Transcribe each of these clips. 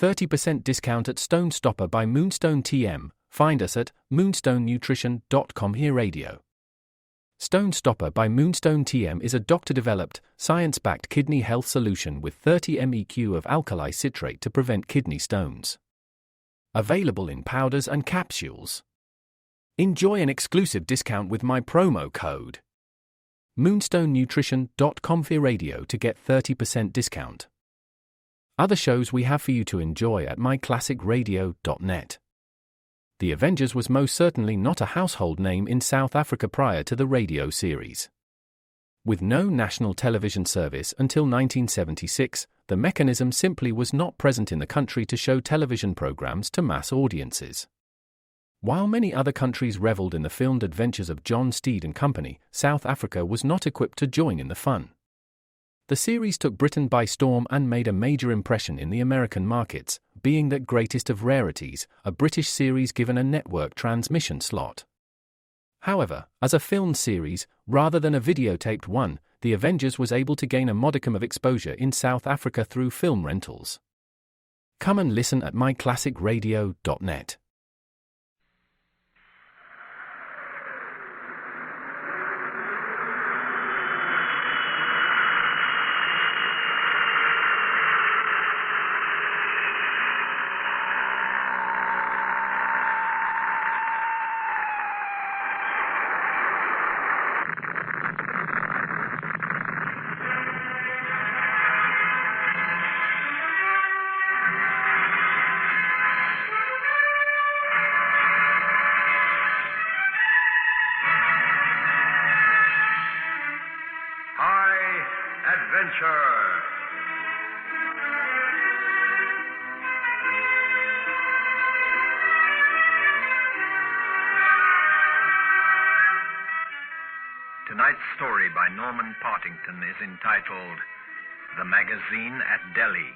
30% discount at Stone Stopper by Moonstone TM. Find us at moonstonenutrition.com. Here Radio. Stone Stopper by Moonstone TM is a doctor-developed, science-backed kidney health solution with 30 MEq of alkali citrate to prevent kidney stones. Available in powders and capsules. Enjoy an exclusive discount with my promo code moonstonenutrition.com. Here Radio to get 30% discount. Other shows we have for you to enjoy at myclassicradio.net. The Avengers was most certainly not a household name in South Africa prior to the radio series. With no national television service until 1976, the mechanism simply was not present in the country to show television programs to mass audiences. While many other countries reveled in the filmed adventures of John Steed and company, South Africa was not equipped to join in the fun. The series took Britain by storm and made a major impression in the American markets, being that greatest of rarities, a British series given a network transmission slot. However, as a film series, rather than a videotaped one, The Avengers was able to gain a modicum of exposure in South Africa through film rentals. Come and listen at myclassicradio.net. Tonight's story by Norman Partington is entitled The Magazine at Delhi.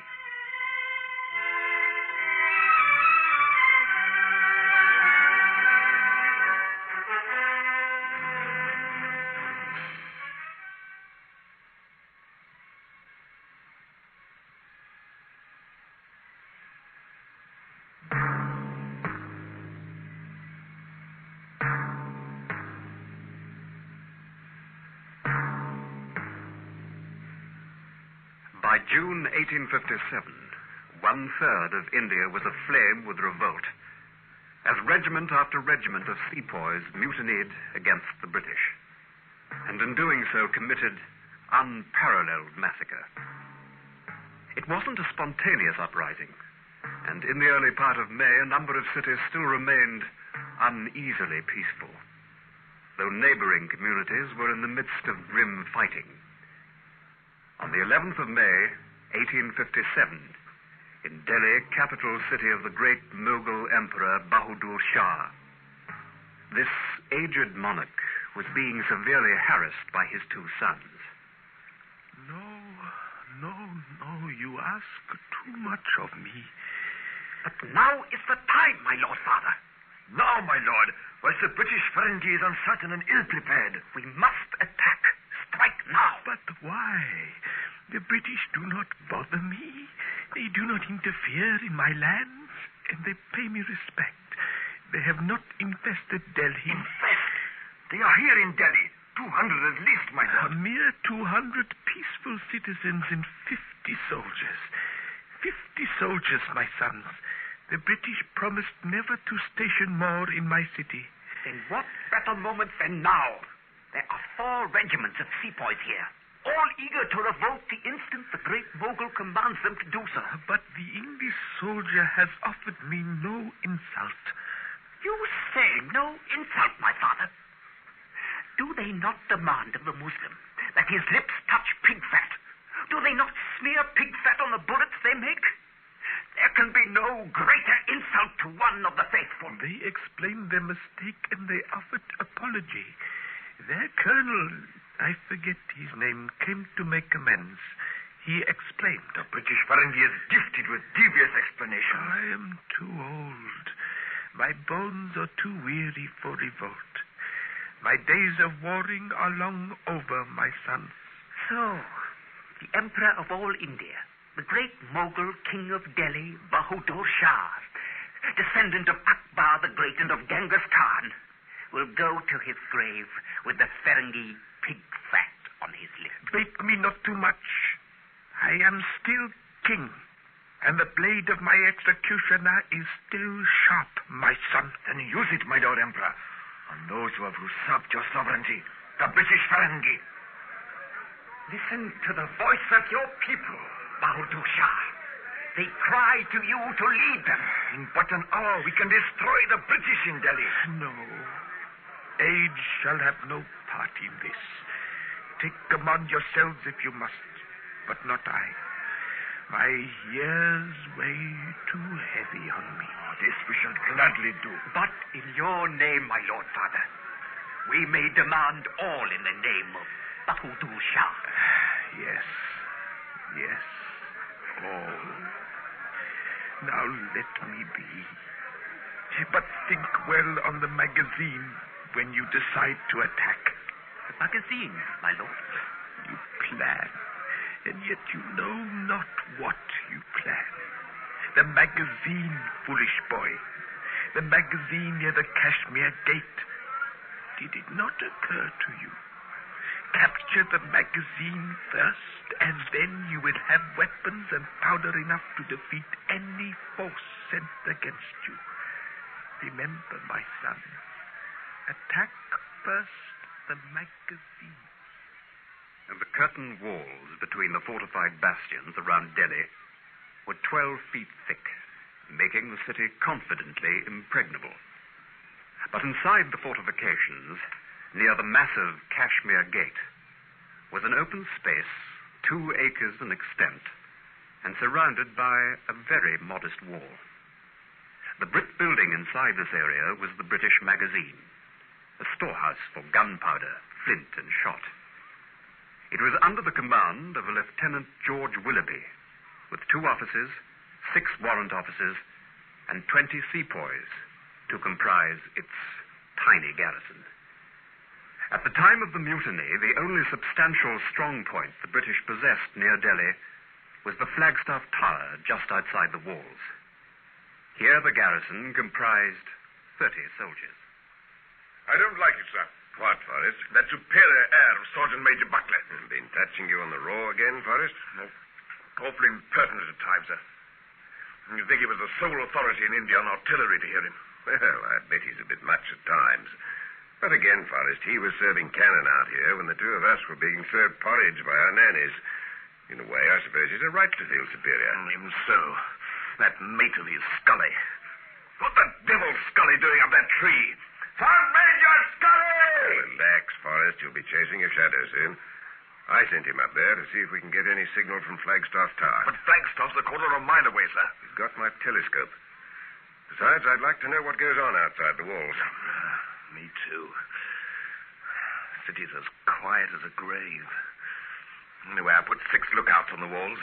By June 1857, 1/3 of India was aflame with revolt, as regiment after regiment of sepoys mutinied against the British, and in doing so committed unparalleled massacre. It wasn't a spontaneous uprising, and in the early part of May, a number of cities still remained uneasily peaceful, though neighboring communities were in the midst of grim fighting. On the 11th of May, 1857, in Delhi, capital city of the great Mughal Emperor Bahadur Shah, this aged monarch was being severely harassed by his two sons. No, you ask too much of me. But now is the time, my Lord Father. Now, my lord, whilst the British Ferengi is uncertain and ill-prepared. We must attack. Strike now. But why? The British do not bother me. They do not interfere in my lands, and they pay me respect. They have not infested Delhi. Infest? They are here in Delhi. 200 at least, my lord. A mere 200 peaceful citizens and 50 soldiers. 50 soldiers, my sons. The British promised never to station more in my city. In what better moment than now? There are 4 regiments of sepoys here, all eager to revolt the instant the great Mughal commands them to do so. But the English soldier has offered me no insult. You say no insult, my father. Do they not demand of the Muslim that his lips touch pig fat? Do they not smear pig fat on the bullets they make? There can be no greater insult to one of the faithful. They explained their mistake and they offered apology. Their colonel, I forget his name, came to make amends. He explained. The British Ferengi is gifted with devious explanations. I am too old. My bones are too weary for revolt. My days of warring are long over, my sons. So, the Emperor of all India, the great Mughal king of Delhi, Bahadur Shah, descendant of Akbar the Great and of Genghis Khan, will go to his grave with the Ferengi pig fat on his lips. Bait me not too much. I am still king, and the blade of my executioner is still sharp, my son. Then use it, my Lord Emperor, on those who have usurped your sovereignty, the British Ferengi. Listen to the voice of your people, Bahadur Shah. They cry to you to lead them. In but an hour, we can destroy the British in Delhi. No. Age shall have no part in this. Take command yourselves if you must, but not I. My years weigh too heavy on me. This we shall gladly do. But in your name, my Lord Father, we may demand all in the name of Bahadur Shah. Yes, all. Now let me be. But think well on the magazine when you decide to attack. The magazine, my lord? You plan, and yet you know not what you plan. The magazine, foolish boy. The magazine near the Kashmir Gate. Did it not occur to you? Capture the magazine first, and then you will have weapons and powder enough to defeat any force sent against you. Remember, my son, attack first the magazine. And the curtain walls between the fortified bastions around Delhi were 12 feet thick, making the city confidently impregnable. But inside the fortifications, near the massive Kashmir Gate, was an open space 2 acres in extent and surrounded by a very modest wall. The brick building inside this area was the British magazine, a storehouse for gunpowder, flint, and shot. It was under the command of a Lieutenant George Willoughby, with 2 officers, 6 warrant officers, and 20 sepoys to comprise its tiny garrison. At the time of the mutiny, the only substantial strong point the British possessed near Delhi was the Flagstaff Tower just outside the walls. Here the garrison comprised 30 soldiers. I don't like it, sir. What, Forrest? That superior air of Sergeant Major Buckley. Been touching you on the raw again, Forrest? No. Awfully impertinent at times, sir. You'd think he was the sole authority in India on artillery to hear him. Well, I bet he's a bit much at times. But again, Forrest, he was serving cannon out here when the 2 of us were being served porridge by our nannies. In a way, I suppose he's a right to feel superior. Even so, that mate of his, Scully. What the devil's Scully doing up that tree? Sergeant Major Scully! Relax, Forrest. You'll be chasing a shadow soon. I sent him up there to see if we can get any signal from Flagstaff Tower. But Flagstaff's a quarter of a mile away, sir. He's got my telescope. Besides, I'd like to know what goes on outside the walls. Me too. The city's as quiet as a grave. Anyway, I put 6 lookouts on the walls.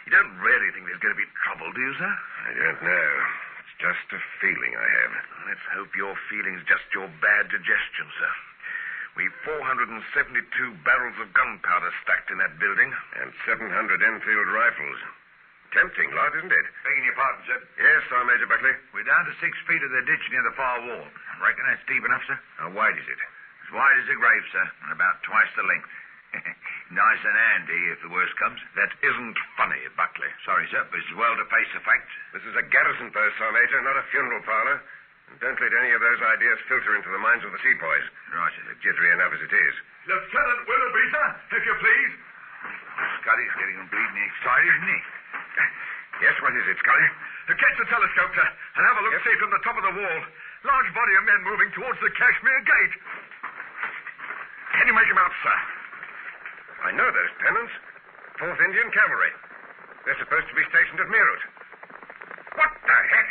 You don't really think there's going to be trouble, do you, sir? I don't know. It's just a feeling I have. Let's hope your feeling's just your bad digestion, sir. We've 472 barrels of gunpowder stacked in that building. And 700 Enfield rifles. Tempting lot, isn't it? Begging your pardon, sir. Yes, Sergeant Major Buckley. We're down to 6 feet of the ditch near the far wall. I reckon that's deep enough, sir. How wide is it? As wide as a grave, sir, and about twice the length. Nice and handy if the worst comes. That isn't funny, Buckley. Sorry, sir, but it's well to face the facts. This is a garrison post, Sergeant Major, not a funeral parlor. And don't let any of those ideas filter into the minds of the sepoys. Right, sir. They're jittery enough as it is. Lieutenant Willoughby, sir, if you please. Scully's getting bleeding excited, isn't he? Yes, what is it, Scully? Catch the telescope, sir, and have a look, see from the top of the wall. Large body of men moving towards the Kashmir Gate. Can you make him out, sir? I know those pennants. 4th Indian Cavalry. They're supposed to be stationed at Meerut. What the heck?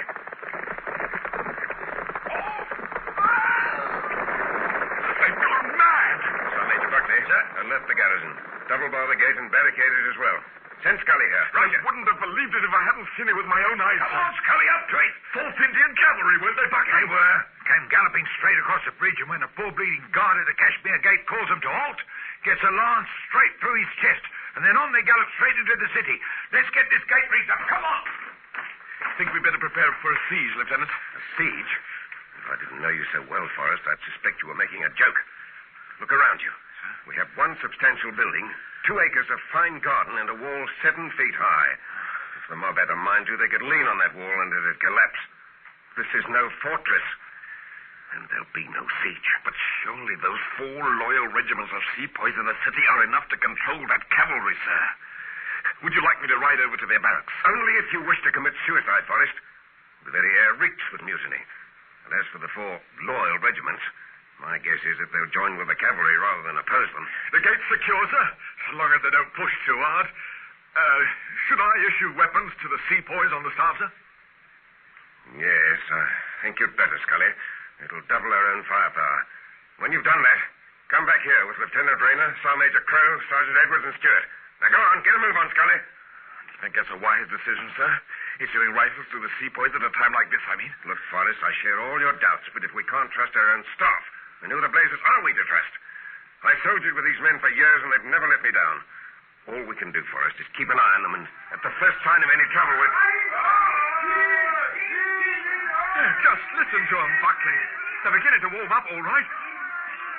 They've gone mad. Sergeant Major Buckley, Sir? alert the garrison. Double bar the gate and barricade it as well. Send Scully here. I wouldn't have believed it if I hadn't seen it with my own eyes. Come on, Scully, up to it. 4th Indian Cavalry, weren't they, Buckley? They were. Came galloping straight across the bridge, and when the poor bleeding guard at the Kashmir Gate calls them to halt, gets a lance straight through his chest. and then on they gallop straight into the city. Let's get this gate reached up. Come on! Think we'd better prepare for a siege, Lieutenant. A siege? If I didn't know you so well, Forrest, I'd suspect you were making a joke. Look around you. We have one substantial building, 2 acres of fine garden, and a wall 7 feet high. If the mob had a mind to, they could lean on that wall and it'd collapse. This is no fortress, and there'll be no siege. But surely those 4 loyal regiments of sepoys in the city are enough to control that cavalry, sir. Would you like me to ride over to their barracks? Only if you wish to commit suicide, Forrest. The very air reeks with mutiny. And as for the 4 loyal regiments, my guess is that they'll join with the cavalry rather than oppose them. The gate's secure, sir, as long as they don't push too hard. Should I issue weapons to the sepoys on the staff, sir? Yes, I think you'd better, Scully. It'll double our own firepower. When you've done that, come back here with Lieutenant Rayner, Sergeant Major Crow, Sergeant Edwards, and Stewart. Now go on, get a move on, Scully. I think that's a wise decision, sir. Issuing rifles to the sepoys at a time like this, I mean. Look, Forrest, I share all your doubts, but if we can't trust our own staff, then who the blazes are we to trust? I soldiered with these men for years, and they've never let me down. All we can do, Forrest, is keep an eye on them, and at the first sign of any trouble, we'll... Just listen to them, Buckley. They're beginning to warm up, all right.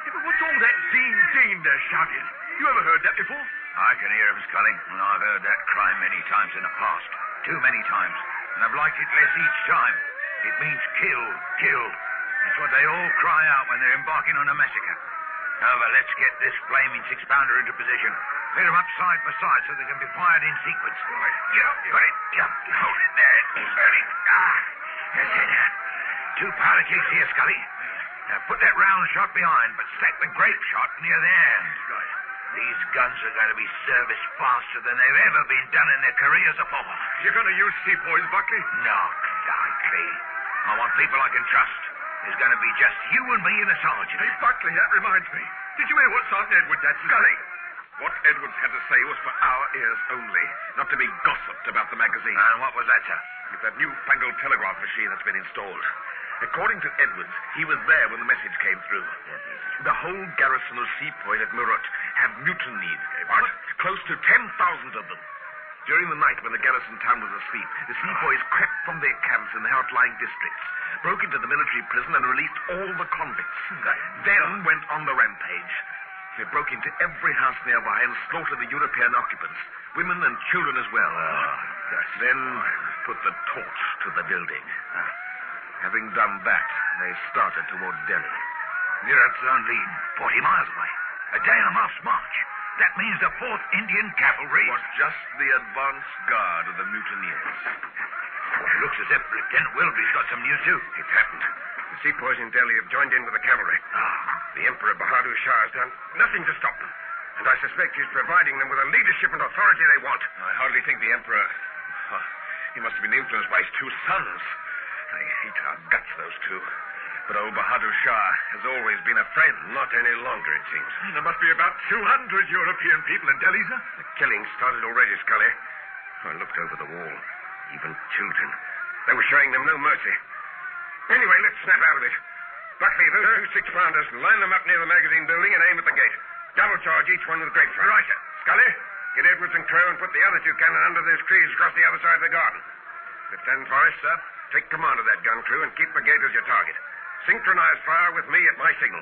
Yeah, but what's all that Dean they're shouting? You ever heard that before? I can hear him, Scully, and I've heard that cry many times in the past. Too many times. And I've liked it less each time. It means kill, kill. It's what they all cry out when they're embarking on a massacre. However, let's get this flaming 6-pounder into position. Fit them up side by side so they can be fired in sequence. Right. Got it. Hold it there. Got it. That's it. 2 powder kegs here, Scully. Now put that round shot behind, but stack the grape shot near the end. Right. These guns are going to be serviced faster than they've ever been done in their careers before. You're going to use sepoys, Buckley? Not likely. I want people I can trust. There's going to be just you and me and the sergeant. Hey, Buckley, that reminds me. Did you hear what Sergeant Edwards had to say? What Edwards had to say was for our ears only, not to be gossiped about the magazine. And what was that, sir? It's that newfangled telegraph machine that's been installed. According to Edwards, he was there when the message came through. The whole garrison of sepoys at Meerut have mutinied. What? Close to 10,000 of them. During the night, when the garrison town was asleep, the sepoys crept from their camps in the outlying districts, broke into the military prison, and released all the convicts. Then went on the rampage. They broke into every house nearby and slaughtered the European occupants, women and children as well. Then put the torch to the building. Having done that, they started toward Delhi. Meerut's only 40 miles away. A day and a half's march. That means the 4th Indian Cavalry Was just the advance guard of the mutineers. It looks as if Lieutenant Willoughby's got some news, too. It's happened. The sepoys in Delhi have joined in with the cavalry. The Emperor Bahadur Shah has done nothing to stop them. And I suspect he's providing them with the leadership and authority they want. I hardly think the Emperor... he must have been influenced by his 2 sons. They hate our guts, those 2. But old Bahadur Shah has always been a friend. Not any longer, it seems. There must be about 200 European people in Delhi, sir. The killing started already, Scully. I looked over the wall. Even children. They were showing them no mercy. Anyway, let's snap out of it. Buckley, those 2 6-pounders, line them up near the magazine building and aim at the gate. Double charge each one with a grapeshot. Right, sir. Scully, get Edwards and Crow and put the other 2 cannon under those trees across the other side of the garden. Lieutenant Forrest, sir, take command of that gun crew and keep the gate as your target. Synchronize fire with me at my signal.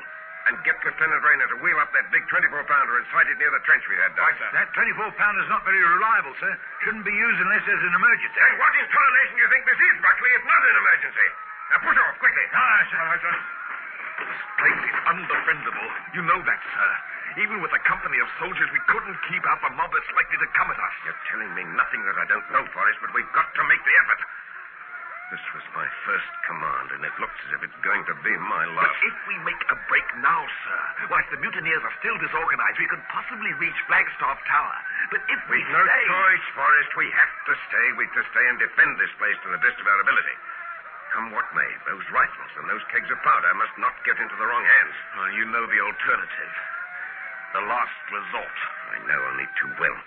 And get Lieutenant Rayner to wheel up that big 24-pounder and sight it near the trench we had dug. Right, sir. That 24-pounder's not very reliable, sir. Shouldn't be used unless there's an emergency. And what in tarnation do you think this is, Buckley? It's not an emergency. Now push off, quickly. Aye, sir. All right, sir. This place is undefendable. You know that, sir. Even with a company of soldiers, we couldn't keep out the mob that's likely to come at us. You're telling me nothing that I don't know, Forrest, but we've got to make the effort. This was my first command, and it looks as if it's going to be my But last. if we make a break now, sir, whilst the mutineers are still disorganized, we could possibly reach Flagstaff Tower. But if we We've no stay... choice, Forrest. We have to stay. We've to stay and defend this place to the best of our ability. Come what may, those rifles and those kegs of powder must not get into the wrong hands. Well, you know the alternative. The last resort. I know only too well.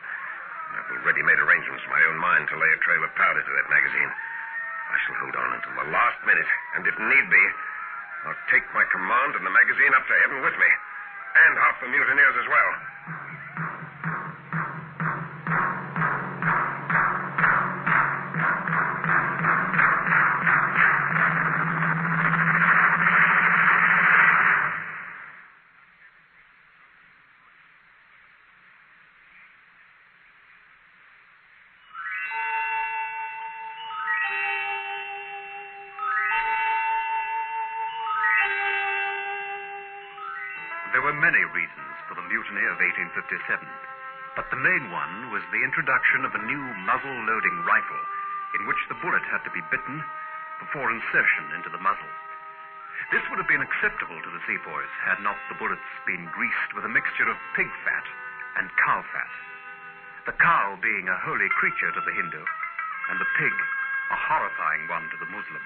I've already made arrangements in my own mind to lay a trail of powder to that magazine. I shall hold on until the last minute, and if need be, I'll take my command and the magazine up to heaven with me. And half the mutineers as well. There were many reasons for the mutiny of 1857, but the main one was the introduction of a new muzzle-loading rifle in which the bullet had to be bitten before insertion into the muzzle. This would have been acceptable to the sepoys had not the bullets been greased with a mixture of pig fat and cow fat, the cow being a holy creature to the Hindu, and the pig a horrifying one to the Muslim.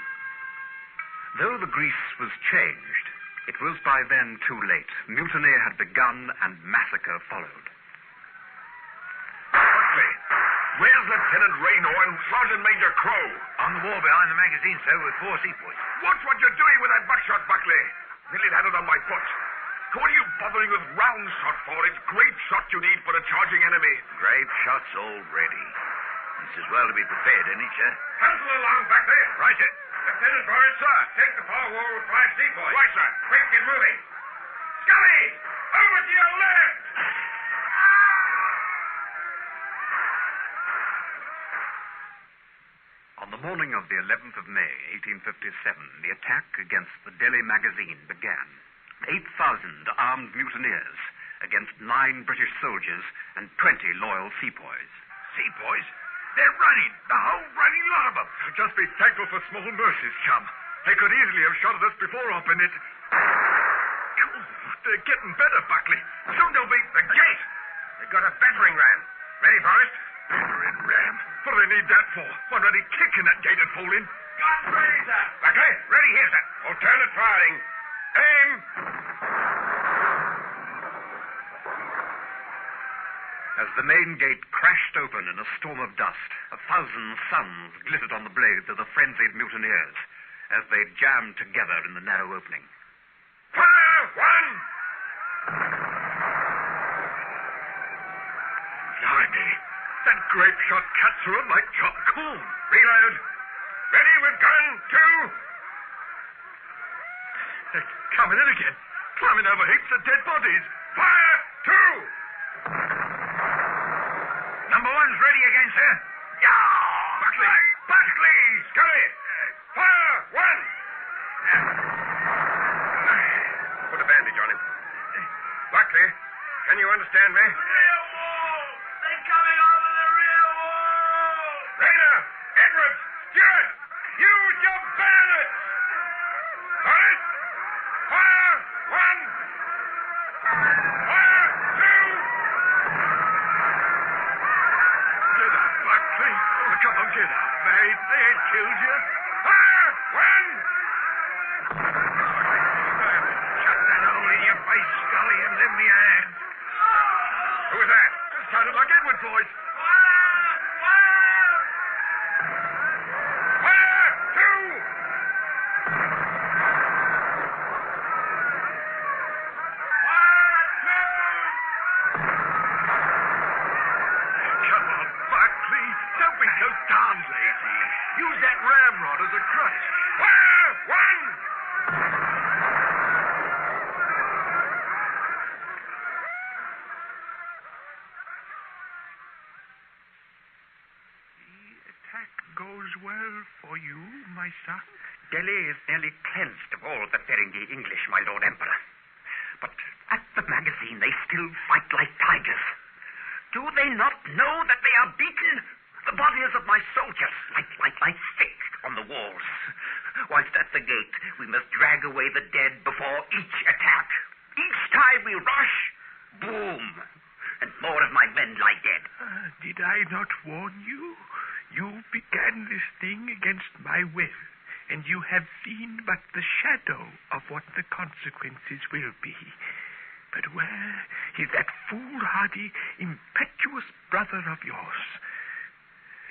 Though the grease was changed, it was by then too late. Mutiny had begun and massacre followed. Buckley, where's Lieutenant Raynor and Sergeant Major Crow? On the wall behind the magazine, sir, with 4 sepoys. Watch what you're doing with that buckshot, Buckley. Nearly had it on my foot. Who are you bothering with round shot for? It's grape shot you need for a charging enemy. Grape shots all ready. It's as well to be prepared, isn't it, sir? Pencil along back there. Right, sir. Lieutenant Forrest, sir. Take the far wall with 5 sepoys. Right, sir. Quick, get moving. Scully, over to your left. On the morning of the 11th of May, 1857, the attack against the Delhi magazine began. 8,000 armed mutineers against 9 British soldiers and 20 loyal sepoys. Sepoys? They're running. The whole running lot of them. Just be thankful for small mercies, chum. They could easily have shot at us before opening it. They're getting better, Buckley. Soon they'll be the gate. They've got a battering ram. Ready, Forrest? Battering ram? What do they need that for? One ready kicking that gate would fall in. Guns ready, sir. Buckley, ready here, sir. Alternate firing. Aim. As the main gate crashed open in a storm of dust, 1,000 suns glittered on the blades of the frenzied mutineers as they jammed together in the narrow opening. Fire! One! Blimey, that grape shot cuts through 'em like chopped corn. Reload. Ready with gun. 2. They're coming in again, climbing over heaps of dead bodies. Fire! 2. Number 1's ready again, sir. Yeah! Buckley! Buckley! Scully! Fire! 1! Put a bandage on him. Buckley, can you understand me? Rear wall! They're coming over the rear wall! Rayner! Edwards! Stewart! Use your bayonets! Forrest! Fire! 1! Fire! 2! Get up, Buckley. Oh, come on, get up, mate. They ain't killed you. Fire! 1! Shut that hole in your face, Scully, and lend me a hand. Who was that? It sounded like Edward's voice. Fire! 2! Come on, Buckley. Don't be so darn lazy. Use that ramrod as a crutch. Fire! 1! The attack goes well for you, my son. Delhi is nearly cleansed of all the Ferengi English, my Lord Emperor. But at the magazine they still fight like tigers. Do they not know that they are beaten? The bodies of my soldiers lie thick on the walls. Whilst at the gate we must drag away the dead before each attack. Each time we rush, boom, and more of my men lie dead. Did I not warn you? You began this thing against my will, and you have seen but the shadow of what the consequences will be. But where is that foolhardy, impetuous brother of yours?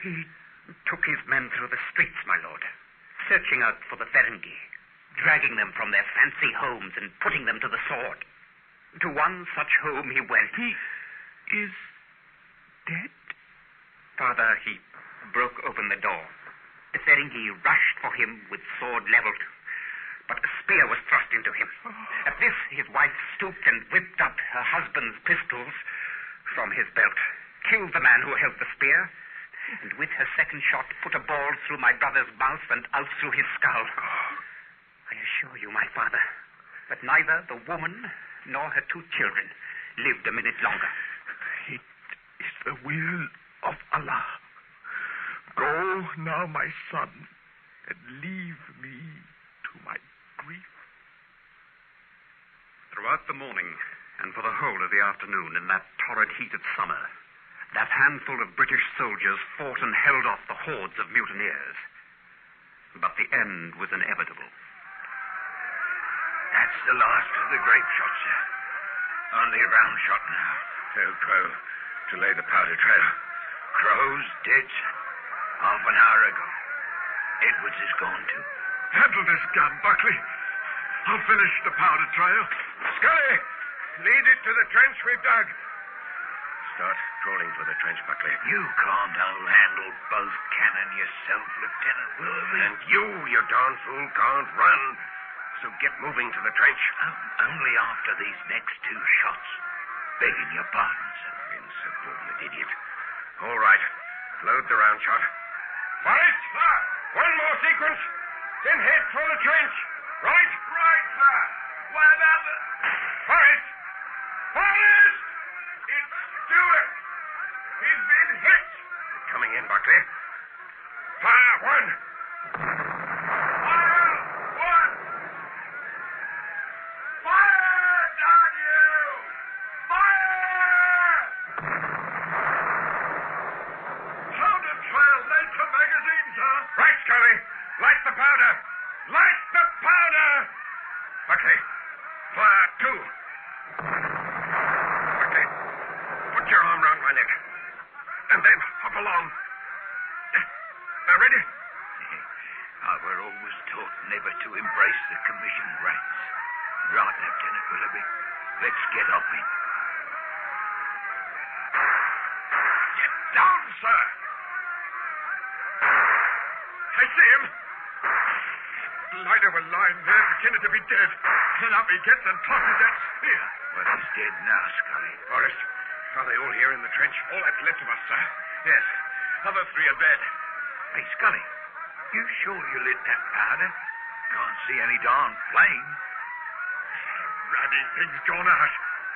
He took his men through the streets, my lord, searching out for the Ferengi, dragging them from their fancy homes and putting them to the sword. To one such home he went. He is dead? Father, he broke open the door. The Ferengi rushed for him with sword leveled, but a spear was thrust into him. At this, his wife stooped and whipped up her husband's pistols from his belt, killed the man who held the spear, and with her second shot put a ball through my brother's mouth and out through his skull. I assure you, my father, that neither the woman nor her 2 children lived a minute longer. It is the will of Allah. Go now, my son, and leave me to my grief. Throughout the morning, and for the whole of the afternoon, in that torrid heat of summer, that handful of British soldiers fought and held off the hordes of mutineers. But the end was inevitable. That's the last of the grape shot, sir. Only a round shot now. Tell Crow to lay the powder trail. Crow's dead, sir. Half an hour ago. Edwards is gone too. Handle this gun, Buckley. I'll finish the powder trail. Scully, lead it to the trench we've dug. Start crawling for the trench, Buckley. You can't handle both cannon yourself, Lieutenant Willoughby. And you darn fool, can't run. So get moving to the trench. Only after these next 2 shots. Begging your pardon, sir. Insubordinate idiot. All right. Load the round shot. Forrest! One more sequence. Then head for the trench. Right? Right, sir. What about the... Forrest! Forrest! It's Stewart. He's been hit. Coming in, Buckley. Fire 1. Fire 1. Fire, down you! Fire! Powder trail laid to magazine, sir. Right, Scully. Light the powder. Light the powder! Buckley, fire 2. Buckley, put your arm round my neck. And then hop along. Now, ready? We're always taught never to embrace the commissioned ranks. Right, Lieutenant Willoughby. Let's get up in. Get down, sir. I see him. Lighter were lying there, pretending to be dead. Then up he gets and tosses that spear. Well, he's dead now, Scully. Forrest, are they all here in the trench? All that's left of us, sir. Yes. Other 3 are dead. Hey, Scully, you sure you lit that powder? Can't see any darn flame. Ruddy thing's gone out.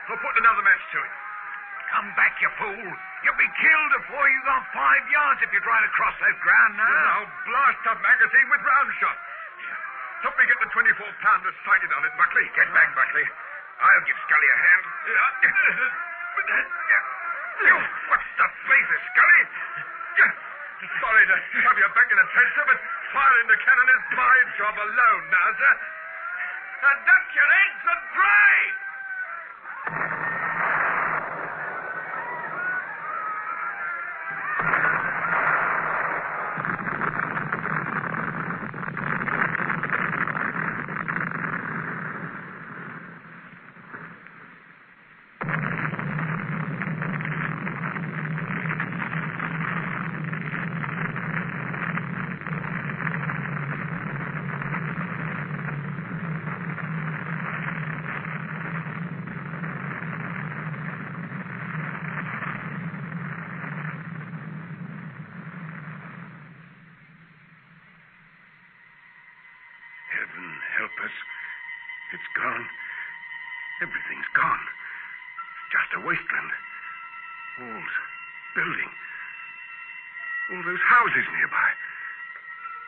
I'll put another match to it. Come back, you fool. You'll be killed before you gone 5 yards if you try to cross that ground now. Then I'll blast a magazine with round shot. Help me get the 24-pounder sighted on it, Buckley. Get back, Buckley. I'll give Scully a hand. What's the blazes, Scully? Sorry to shove you back in the trench, sir, but firing the cannon is my job alone now, sir. And duck your eggs and pray! Help us. It's gone. Everything's gone. It's just a wasteland. Walls, building. All those houses nearby.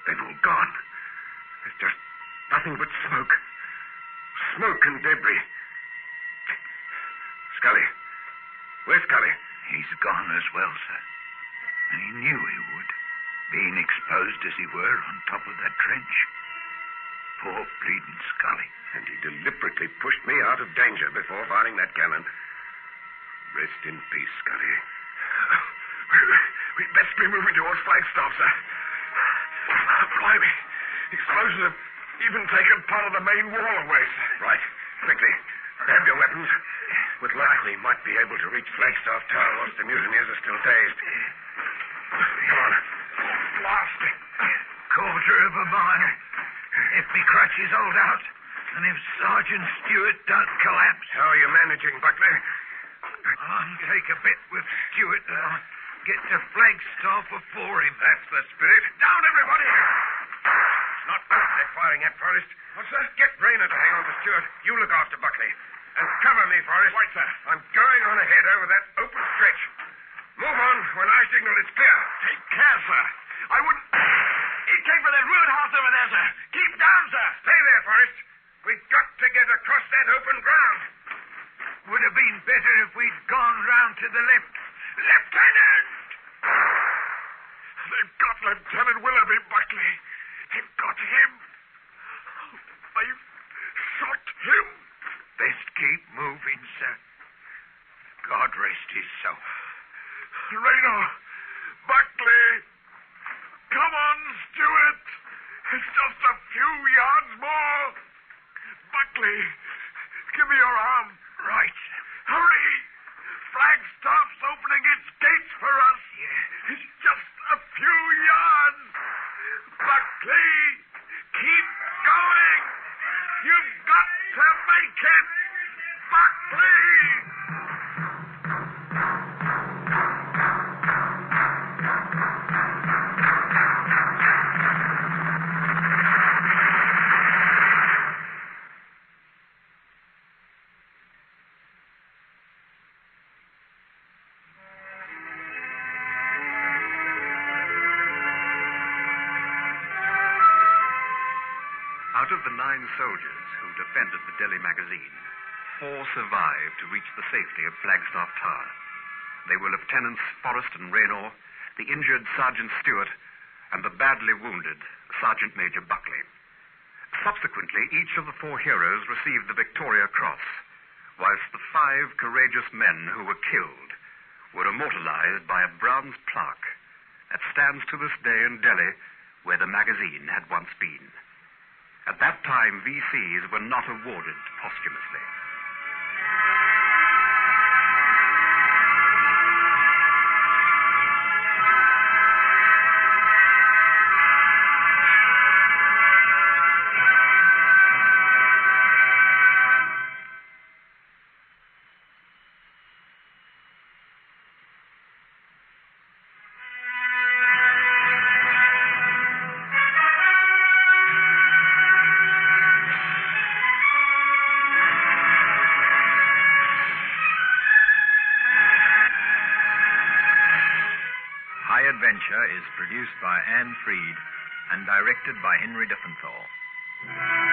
They've all gone. There's just nothing but smoke. Smoke and debris. Scully. Where's Scully? He's gone as well, sir. And he knew he would, being exposed as he were on top of that trench. Poor bleeding Scully. And he deliberately pushed me out of danger before firing that cannon. Rest in peace, Scully. We'd best be moving towards Flagstaff, sir. Blimey. Explosions have even taken part of the main wall away, sir. Right. Quickly. Grab your weapons. With luck, we might be able to reach Flagstaff Tower whilst the mutineers are still dazed. Come on. Blasting. Quarter of a mile. If me crutches hold out, and if Sergeant Stewart don't collapse... How are you managing, Buckley? I'll take a bit with Stewart and I'll get to Flagstaff before him. That's the spirit. Down, everybody! It's not us they're firing at, Forrest. What's that? Get Brainerd to hang on to Stewart. You look after Buckley. And cover me, Forrest. Right, sir. I'm going on ahead over that open stretch. Move on when I signal it's clear. Take care, sir. I wouldn't... It came from that ruined house over there, sir. Keep down, sir. Stay there, Forrest. We've got to get across that open ground. Would have been better if we'd gone round to the left. Lieutenant! They've got Lieutenant Willoughby Buckley. They've got him. They've shot him. Best keep moving, sir. God rest his soul. Raynor, Buckley. Come on, Stuart. It's just a few yards more. Buckley, give me your arm. Right. Hurry. Flagstaff's opening its gates for us. Yeah. It's just a few yards. Buckley, keep going. You've got to make it. Buckley! Out of the 9 soldiers who defended the Delhi magazine, 4 survived to reach the safety of Flagstaff Tower. They were Lieutenants Forrest and Raynor, the injured Sergeant Stewart, and the badly wounded Sergeant Major Buckley. Subsequently, each of the 4 heroes received the Victoria Cross, whilst the 5 courageous men who were killed were immortalized by a bronze plaque that stands to this day in Delhi, where the magazine had once been. At that time, VCs were not awarded posthumously. Adventure is produced by Anne Freed and directed by Henry Diffenthal.